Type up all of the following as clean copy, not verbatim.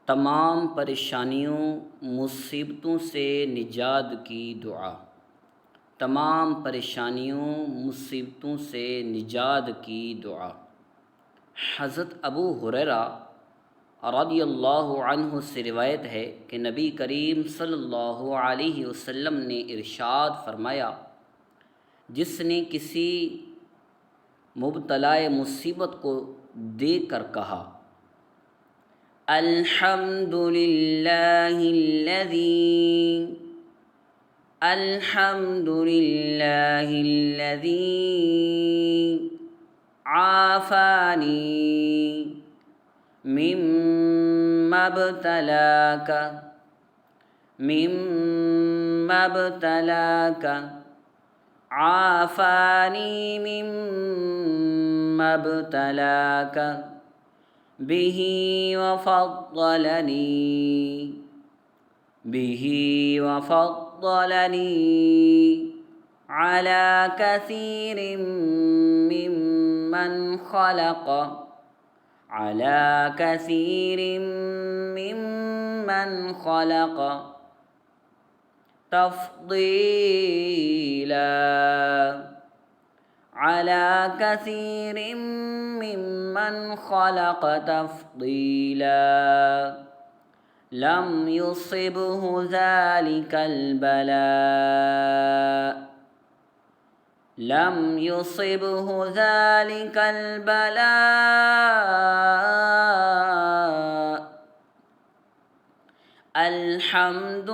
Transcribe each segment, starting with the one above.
तमाम परेशानियों मुसीबतों से निजात की दुआ। तमाम परेशानियों मुसीबतों से निजात की दुआ। हज़रत अबू हुरैरा रज़ियल्लाहु अन्हु से रिवायत है कि नबी करीम सल्लल्लाहु अलैहि वसल्लम ने इरशाद फरमाया, जिसने किसी मुब्तलाए मुसीबत को देख कर कहा, अल्हम्दुलिल्लाहिल्लज़ी आफ़ानी मिम्मब्तलाका आफ़ानी मिम्मब्तलाका बिही वफ़द्दलनी अला कसीरिम मिम्मन खलक़ तफ़दीला अला कसीरिम मिम्मन खलक़ तफ़दीला लम युसिबहु ज़ालिकल बला अल्हम्दुलिल्लाहिल्लज़ी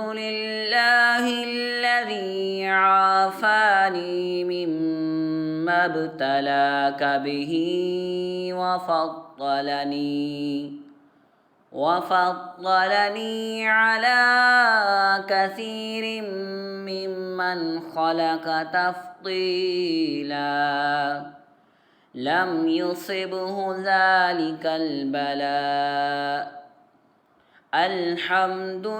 आफ़ानी मिम्मब्तलाका बिही वफ़द्दलनी अला कसीरिम मिम्मन खलक़ तफ़दीला लम युसिबहु ज़ालिकल बला अल्हम्दुलिल्लाहिल्लज़ी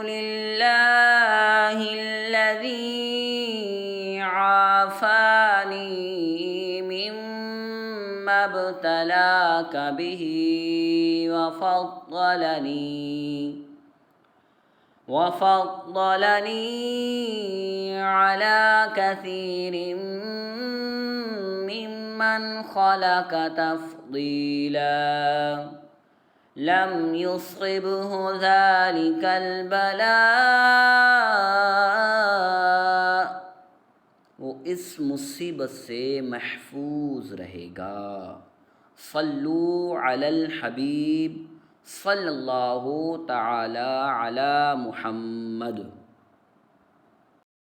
आफ़ानी मिम्मब्तलाका बिही वफ़द्दलनी अला कसीरिम मिम्मन खलक़ तफ़दीला लम युसिबहु ज़ालिकल बला। वो इस मुसीबत से महफूज रहेगा। सल्लू अलल हबीब सल्लल्लाहु तआला अला मुहम्मद।